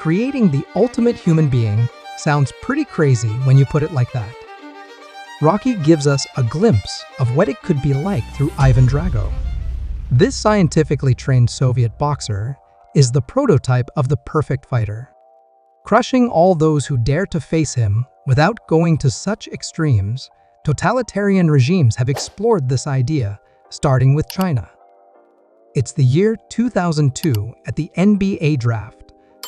Creating the ultimate human being sounds pretty crazy when you put it like that. Rocky gives us a glimpse of what it could be like through Ivan Drago. This scientifically trained Soviet boxer is the prototype of the perfect fighter, crushing all those who dare to face him without going to such extremes. Totalitarian regimes have explored this idea, starting with China. It's the year 2002 at the NBA draft,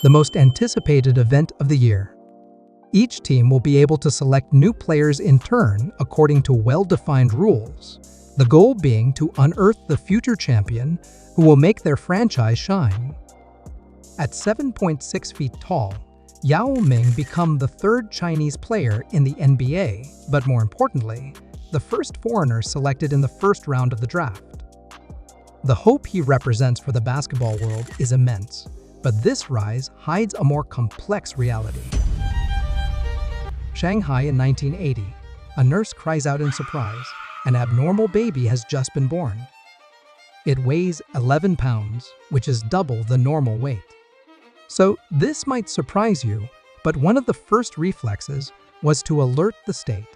the most anticipated event of the year. Each team will be able to select new players in turn according to well-defined rules, the goal being to unearth the future champion who will make their franchise shine. At 7.6 feet tall, Yao Ming became the third Chinese player in the NBA, but more importantly, the first foreigner selected in the first round of the draft. The hope he represents for the basketball world is immense, but this rise hides a more complex reality. Shanghai in 1980, a nurse cries out in surprise. An abnormal baby has just been born. It weighs 11 pounds, which is double the normal weight. So this might surprise you, but one of the first reflexes was to alert the state.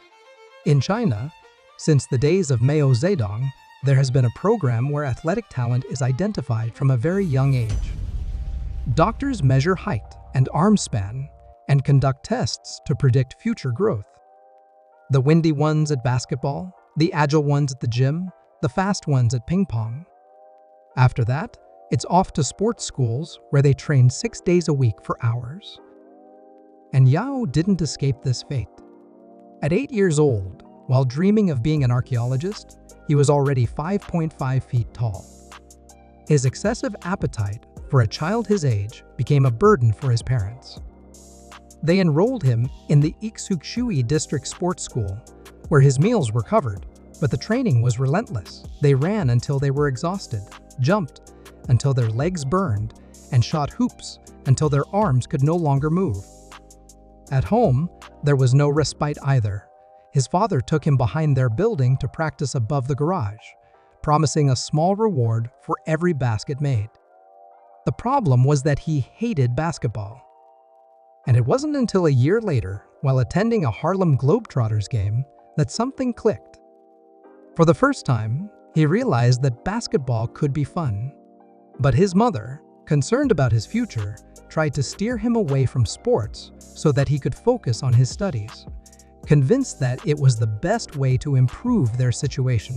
In China, since the days of Mao Zedong, there has been a program where athletic talent is identified from a very young age. Doctors measure height and arm span and conduct tests to predict future growth. The windy ones at basketball, the agile ones at the gym, the fast ones at ping pong. After that, it's off to sports schools where they train 6 days a week for hours. And Yao didn't escape this fate. At 8 years old, while dreaming of being an archaeologist, he was already 5.5 feet tall. His excessive appetite for a child his age became a burden for his parents. They enrolled him in the Ixukshui District Sports School, where his meals were covered, but the training was relentless. They ran until they were exhausted, jumped until their legs burned, and shot hoops until their arms could no longer move. At home, there was no respite either. His father took him behind their building to practice above the garage, promising a small reward for every basket made. The problem was that he hated basketball. And it wasn't until a year later, while attending a Harlem Globetrotters game, that something clicked. For the first time, he realized that basketball could be fun. But his mother, concerned about his future, tried to steer him away from sports so that he could focus on his studies, convinced that it was the best way to improve their situation.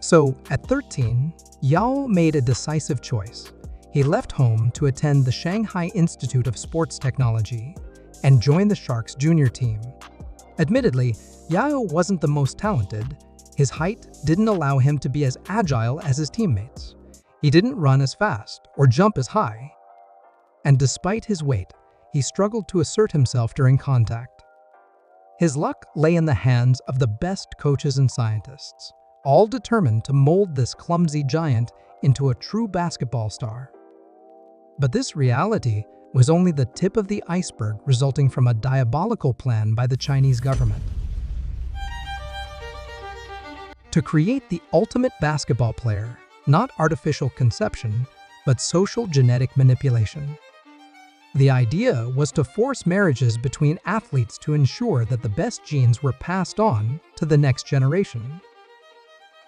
So, at 13, Yao made a decisive choice. He left home to attend the Shanghai Institute of Sports Technology and join the Sharks junior team. Admittedly, Yao wasn't the most talented. His height didn't allow him to be as agile as his teammates. He didn't run as fast or jump as high. And despite his weight, he struggled to assert himself during contact. His luck lay in the hands of the best coaches and scientists, all determined to mold this clumsy giant into a true basketball star. But this reality was only the tip of the iceberg resulting from a diabolical plan by the Chinese government to create the ultimate basketball player, not artificial conception, but social genetic manipulation. The idea was to force marriages between athletes to ensure that the best genes were passed on to the next generation.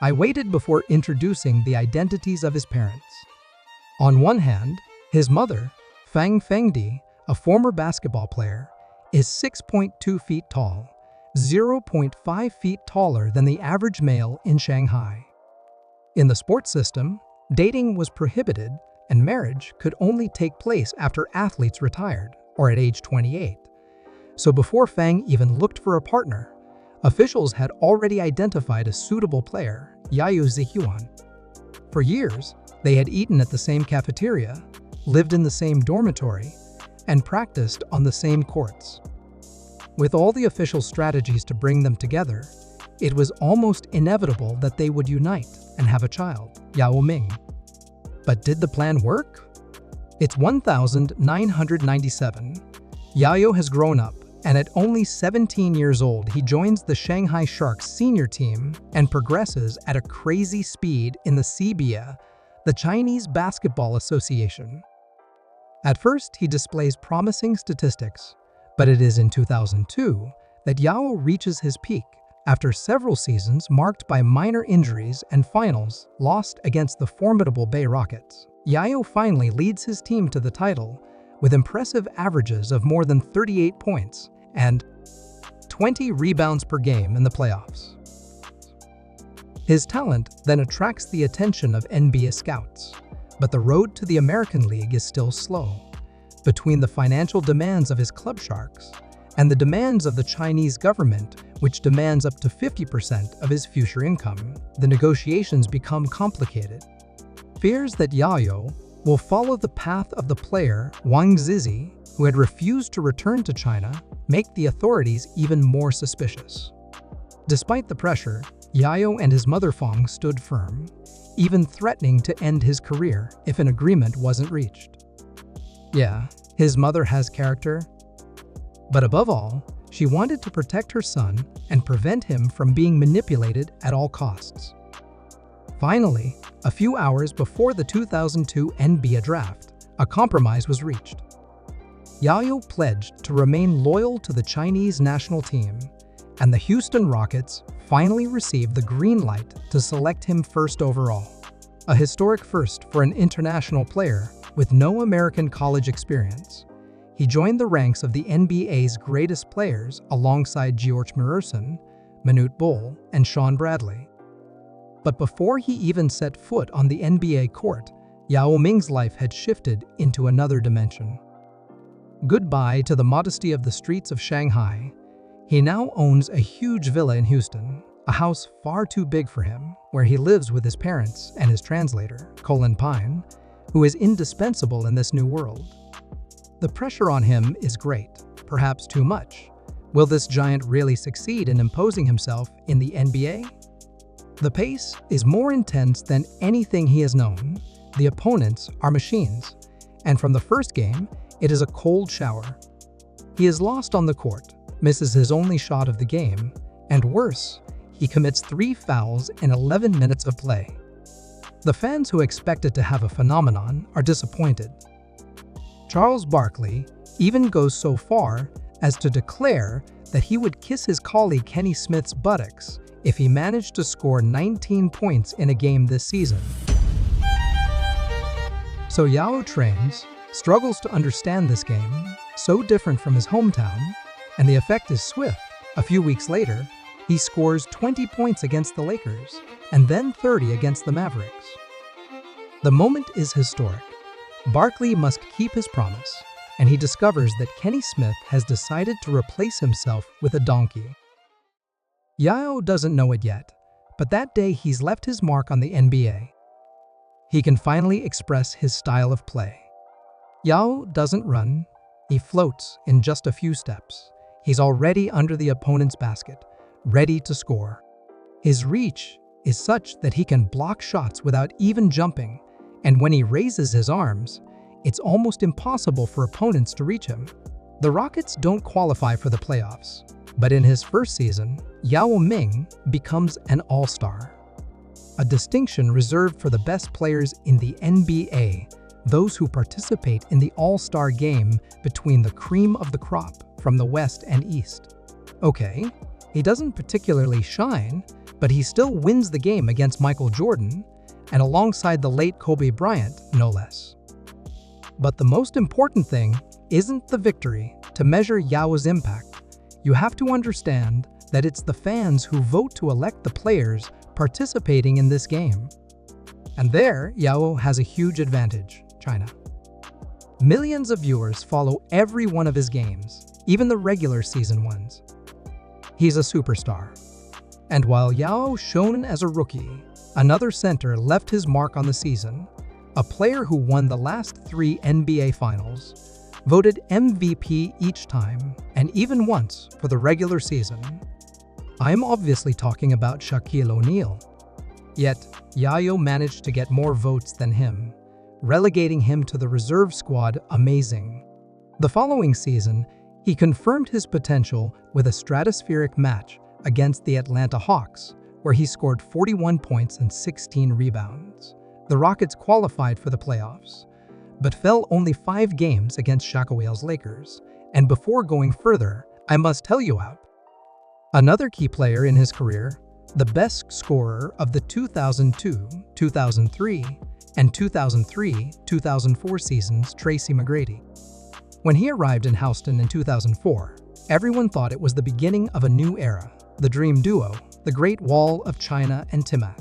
I waited before introducing the identities of his parents. On one hand, his mother, Fang Fengdi, a former basketball player, is 6.2 feet tall, 0.5 feet taller than the average male in Shanghai. In the sports system, dating was prohibited and marriage could only take place after athletes retired, or at age 28. So before Fang even looked for a partner, officials had already identified a suitable player, Yao Zihuan. For years, they had eaten at the same cafeteria, lived in the same dormitory, and practiced on the same courts. With all the official strategies to bring them together, it was almost inevitable that they would unite and have a child, Yao Ming. But did the plan work? It's 1997. Yao has grown up, and at only 17 years old, he joins the Shanghai Sharks senior team and progresses at a crazy speed in the CBA, the Chinese Basketball Association. At first, he displays promising statistics, but it is in 2002 that Yao reaches his peak after several seasons marked by minor injuries and finals lost against the formidable Bay Rockets. Yao finally leads his team to the title with impressive averages of more than 38 points and 20 rebounds per game in the playoffs. His talent then attracts the attention of NBA scouts, but the road to the American League is still slow. Between the financial demands of his club sharks and the demands of the Chinese government, which demands up to 50% of his future income, the negotiations become complicated. Fears that Yao will follow the path of the player Wang Zizi, who had refused to return to China, make the authorities even more suspicious. Despite the pressure, Yao and his mother Fong stood firm, even threatening to end his career if an agreement wasn't reached. Yeah, his mother has character, but above all, she wanted to protect her son and prevent him from being manipulated at all costs. Finally, a few hours before the 2002 NBA draft, a compromise was reached. Yao pledged to remain loyal to the Chinese national team, and the Houston Rockets finally received the green light to select him first overall. A historic first for an international player with no American college experience. He joined the ranks of the NBA's greatest players alongside George Murerson, Manute Bol, and Sean Bradley. But before he even set foot on the NBA court, Yao Ming's life had shifted into another dimension. Goodbye to the modesty of the streets of Shanghai. He now owns a huge villa in Houston, a house far too big for him, where he lives with his parents and his translator, Colin Pine, who is indispensable in this new world. The pressure on him is great, perhaps too much. Will this giant really succeed in imposing himself in the NBA? The pace is more intense than anything he has known. The opponents are machines, and from the first game, it is a cold shower. He is lost on the court, misses his only shot of the game, and worse, he commits 3 fouls in 11 minutes of play. The fans who expected to have a phenomenon are disappointed. Charles Barkley even goes so far as to declare that he would kiss his colleague Kenny Smith's buttocks if he managed to score 19 points in a game this season. So Yao trains, struggles to understand this game, so different from his hometown, and the effect is swift. A few weeks later, he scores 20 points against the Lakers, and then 30 against the Mavericks. The moment is historic. Barkley must keep his promise, and he discovers that Kenny Smith has decided to replace himself with a donkey. Yao doesn't know it yet, but that day he's left his mark on the NBA. He can finally express his style of play. Yao doesn't run, he floats in just a few steps. He's already under the opponent's basket, ready to score. His reach is such that he can block shots without even jumping, and when he raises his arms, it's almost impossible for opponents to reach him. The Rockets don't qualify for the playoffs, but in his first season, Yao Ming becomes an all-star. A distinction reserved for the best players in the NBA, those who participate in the all-star game between the cream of the crop from the West and East. Okay, he doesn't particularly shine, but he still wins the game against Michael Jordan, and alongside the late Kobe Bryant, no less. But the most important thing isn't the victory. To measure Yao's impact, you have to understand that it's the fans who vote to elect the players participating in this game. And there, Yao has a huge advantage: China. Millions of viewers follow every one of his games, even the regular season ones. He's a superstar. And while Yao shone as a rookie, another center left his mark on the season, a player who won the last 3 NBA Finals, voted MVP each time, and even once for the regular season. I'm obviously talking about Shaquille O'Neal. Yet, Yao managed to get more votes than him, relegating him to the reserve squad. Amazing. The following season, he confirmed his potential with a stratospheric match against the Atlanta Hawks, where he scored 41 points and 16 rebounds. The Rockets qualified for the playoffs, but fell only 5 games against Shakawale's Lakers. And before going further, I must tell you out. Another key player in his career, the best scorer of the 2002, 2003, and 2003-2004 seasons, Tracy McGrady. When he arrived in Houston in 2004, everyone thought it was the beginning of a new era, the dream duo, the Great Wall of China and Timac.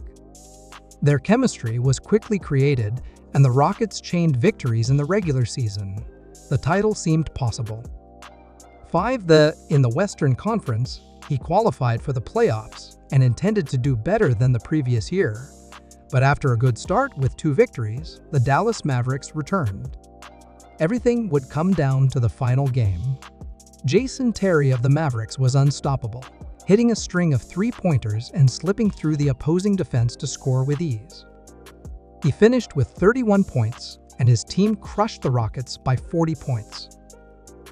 Their chemistry was quickly created, and the Rockets chained victories in the regular season. The title seemed possible. In the Western Conference, he qualified for the playoffs and intended to do better than the previous year. But after a good start with 2 victories, the Dallas Mavericks returned. Everything would come down to the final game. Jason Terry of the Mavericks was unstoppable, hitting a string of 3-pointers and slipping through the opposing defense to score with ease. He finished with 31 points, and his team crushed the Rockets by 40 points.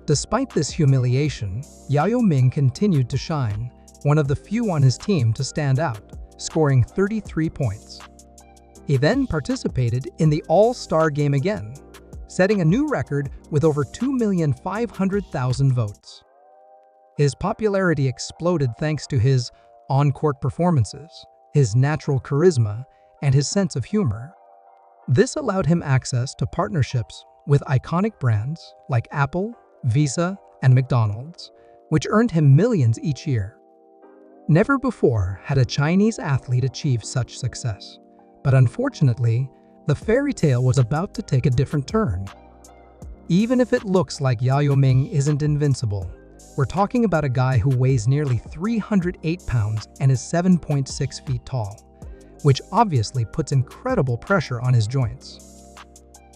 Despite this humiliation, Yao Ming continued to shine, one of the few on his team to stand out, scoring 33 points. He then participated in the All-Star game again, setting a new record with over 2,500,000 votes. His popularity exploded thanks to his on-court performances, his natural charisma, and his sense of humor. This allowed him access to partnerships with iconic brands like Apple, Visa, and McDonald's, which earned him millions each year. Never before had a Chinese athlete achieved such success, but unfortunately, the fairy tale was about to take a different turn. Even if it looks like Yao Ming isn't invincible, we're talking about a guy who weighs nearly 308 pounds and is 7.6 feet tall, which obviously puts incredible pressure on his joints.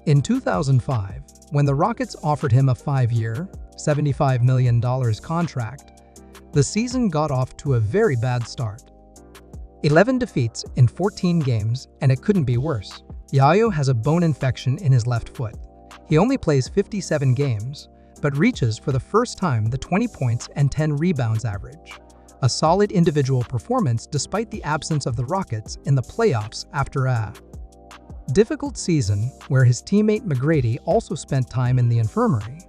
In 2005, when the Rockets offered him a 5-year, $75 million contract, the season got off to a very bad start. 11 defeats in 14 games, and it couldn't be worse. Yao has a bone infection in his left foot. He only plays 57 games, but reaches for the first time the 20 points and 10 rebounds average. A solid individual performance despite the absence of the Rockets in the playoffs after a difficult season where his teammate McGrady also spent time in the infirmary.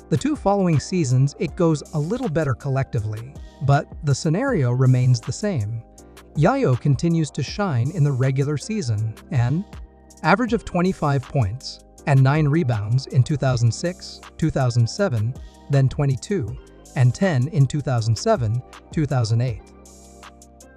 The 2 following seasons it goes a little better collectively, but the scenario remains the same. Yao continues to shine in the regular season and average of 25 points and 9 rebounds in 2006, 2007, then 22 and 10 in 2007, 2008.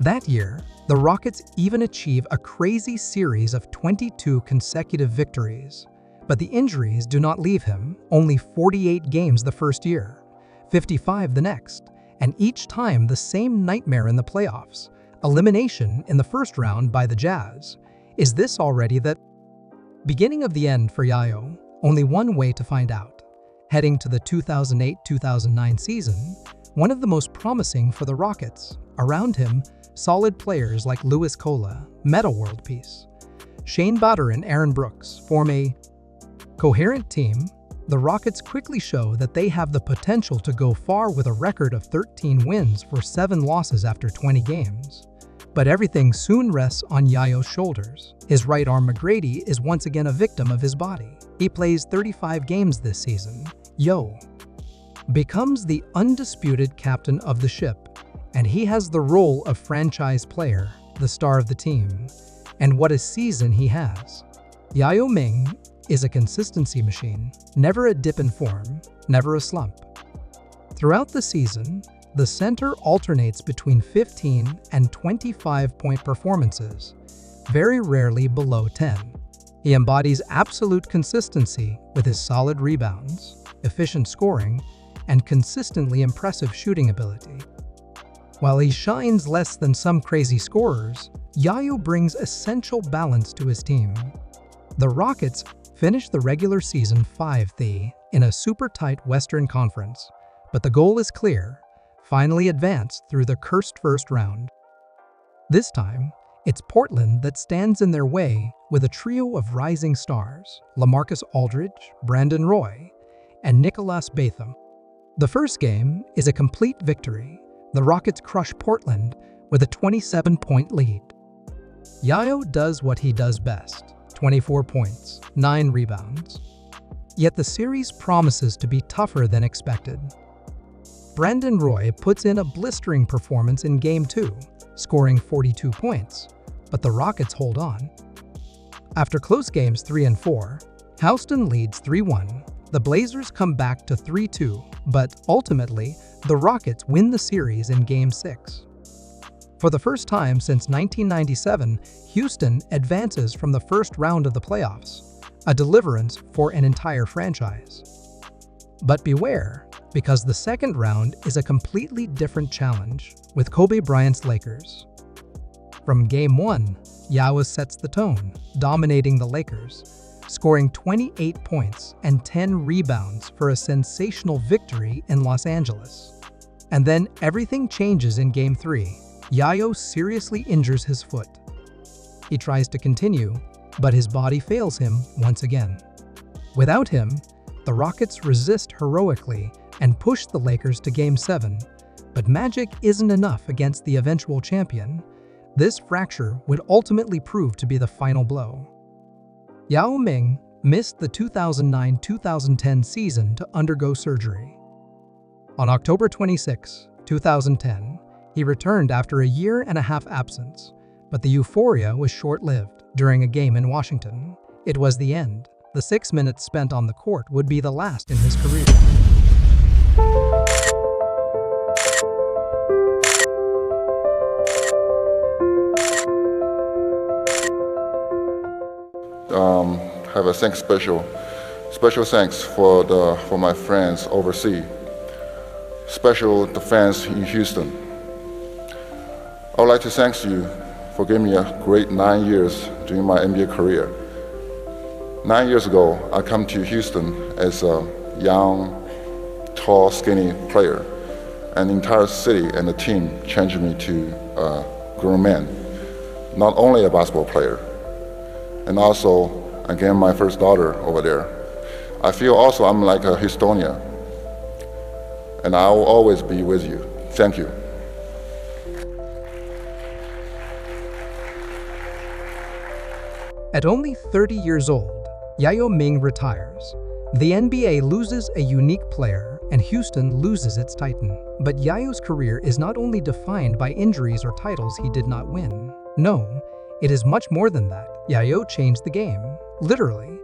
That year, the Rockets even achieve a crazy series of 22 consecutive victories. But the injuries do not leave him, only 48 games the first year, 55 the next, and each time the same nightmare in the playoffs, elimination in the first round by the Jazz. Is this already the beginning of the end for Yao? Only one way to find out. Heading to the 2008-2009 season, one of the most promising for the Rockets. Around him, solid players like Louis Cola, Meta World Peace, Shane Bowder and Aaron Brooks form a coherent team. The Rockets quickly show that they have the potential to go far with a record of 13 wins for 7 losses after 20 games. But everything soon rests on Yao's shoulders. His right arm McGrady is once again a victim of his body. He plays 35 games this season. Yao becomes the undisputed captain of the ship, and he has the role of franchise player, the star of the team. And what a season he has. Yao Ming is a consistency machine, never a dip in form, never a slump. Throughout the season, the center alternates between 15 and 25-point performances, very rarely below 10. He embodies absolute consistency with his solid rebounds, efficient scoring, and consistently impressive shooting ability. While he shines less than some crazy scorers, Yao brings essential balance to his team. The Rockets finished the regular season 5th in a super tight Western Conference, but the goal is clear: finally advance through the cursed first round. This time, it's Portland that stands in their way with a trio of rising stars: LaMarcus Aldridge, Brandon Roy, and Nicholas Batum. The first game is a complete victory. The Rockets crush Portland with a 27-point lead. Yao does what he does best: 24 points, 9 rebounds, Yet the series promises to be tougher than expected. Brandon Roy puts in a blistering performance in Game 2, scoring 42 points, but the Rockets hold on. After close games 3 and 4, Houston leads 3-1. The Blazers come back to 3-2, but ultimately, the Rockets win the series in Game 6. For the first time since 1997, Houston advances from the first round of the playoffs, a deliverance for an entire franchise. But beware, because the second round is a completely different challenge with Kobe Bryant's Lakers. From Game 1, Yao sets the tone, dominating the Lakers, scoring 28 points and 10 rebounds for a sensational victory in Los Angeles. And then everything changes in Game 3. Yao seriously injures his foot. He tries to continue, but his body fails him once again. Without him, the Rockets resist heroically and push the Lakers to Game 7, but magic isn't enough against the eventual champion. This fracture would ultimately prove to be the final blow. Yao Ming missed the 2009-2010 season to undergo surgery. On October 26, 2010, he returned after a year-and-a-half absence, but the euphoria was short-lived. During a game in Washington, it was the end. The 6 minutes spent on the court would be the last in his career. Have a special thanks for my friends overseas, special the fans in Houston. I would like to thank you for giving me a great 9 years during my NBA career. 9 years ago, I come to Houston as a young, tall, skinny player, and the entire city and the team changed me to a grown man, not only a basketball player, and also I gained my first daughter over there. I feel also I'm like a Houstonian, and I will always be with you. Thank you. At only 30 years old, Yao Ming retires. The NBA loses a unique player, and Houston loses its titan. But Yao's career is not only defined by injuries or titles he did not win. No, it is much more than that. Yao changed the game, literally.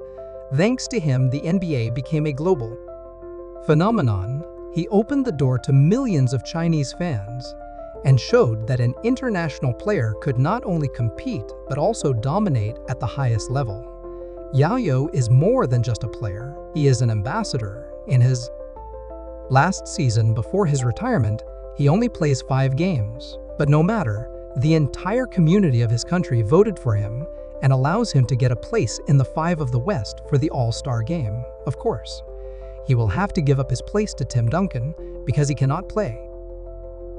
Thanks to him, the NBA became a global phenomenon. He opened the door to millions of Chinese fans and showed that an international player could not only compete but also dominate at the highest level. Yao is more than just a player, he is an ambassador. In his last season before his retirement, he only plays 5 games. But no matter, the entire community of his country voted for him and allows him to get a place in the 5 of the West for the All-Star game. Of course, he will have to give up his place to Tim Duncan because he cannot play.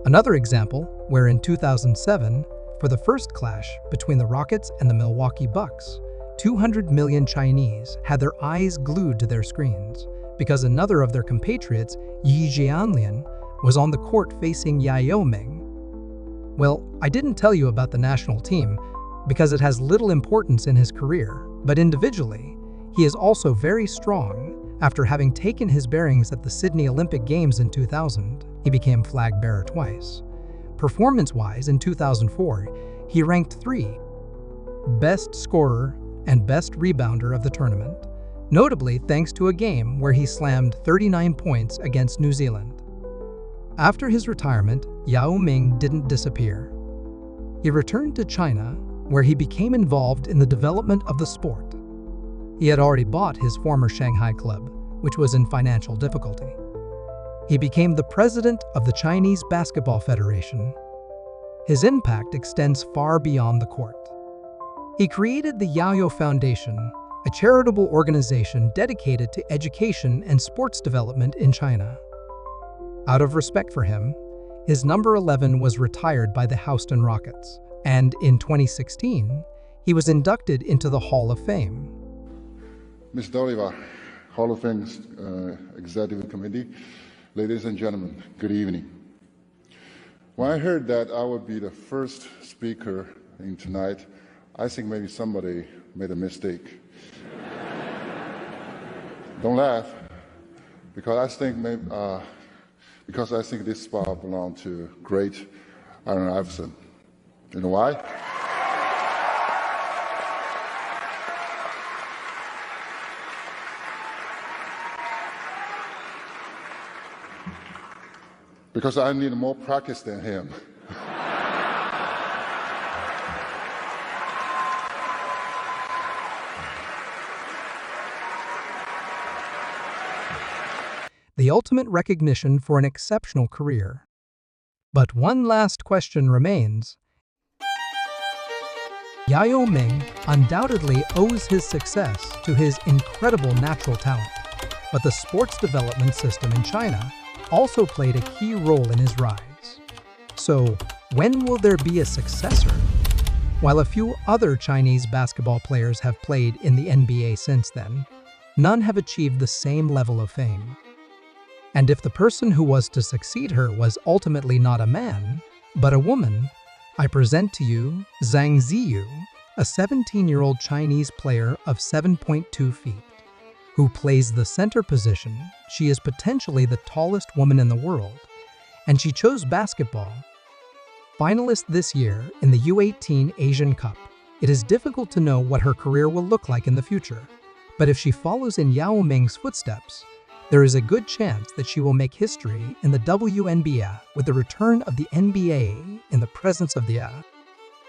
Another example, where in 2007, for the first clash between the Rockets and the Milwaukee Bucks, 200 million Chinese had their eyes glued to their screens because another of their compatriots, Yi Jianlian, was on the court facing Yao Ming. Well, I didn't tell you about the national team because it has little importance in his career, but individually, he is also very strong. After having taken his bearings at the Sydney Olympic Games in 2000, he became flag bearer twice. Performance-wise, in 2004, he ranked 3, best scorer and best rebounder of the tournament, notably thanks to a game where he slammed 39 points against New Zealand. After his retirement, Yao Ming didn't disappear. He returned to China, where he became involved in the development of the sport. He had already bought his former Shanghai club, which was in financial difficulty. He became the president of the Chinese Basketball Federation. His impact extends far beyond the court. He created the Yao Foundation, a charitable organization dedicated to education and sports development in China. Out of respect for him, his number 11 was retired by the Houston Rockets, and in 2016, he was inducted into the Hall of Fame. Ms. D'Oliva, Hall of Fame Executive Committee, ladies and gentlemen, good evening. When I heard that I would be the first speaker in tonight, I think maybe somebody made a mistake. Don't laugh, because I think this spot belongs to great Allen Iverson. You know why? Because I need more practice than him. The ultimate recognition for an exceptional career. But one last question remains. Yao Ming undoubtedly owes his success to his incredible natural talent, but the sports development system in China also played a key role in his rise. So, when will there be a successor? While a few other Chinese basketball players have played in the NBA since then, none have achieved the same level of fame. And if the person who was to succeed her was ultimately not a man, but a woman, I present to you Zhang Ziyu, a 17-year-old Chinese player of 7.2 feet, who plays the center position. She is potentially the tallest woman in the world, and she chose basketball. Finalist this year in the U18 Asian Cup, it is difficult to know what her career will look like in the future, but if she follows in Yao Ming's footsteps, there is a good chance that she will make history in the WNBA with the return of the NBA in the presence of the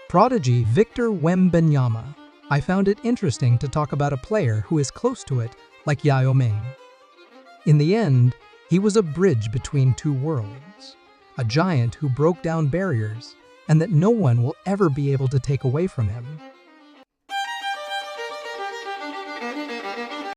prodigy Victor Wembanyama. I found it interesting to talk about a player who is close to it, like Yao Ming. In the end, he was a bridge between two worlds, a giant who broke down barriers and that no one will ever be able to take away from him.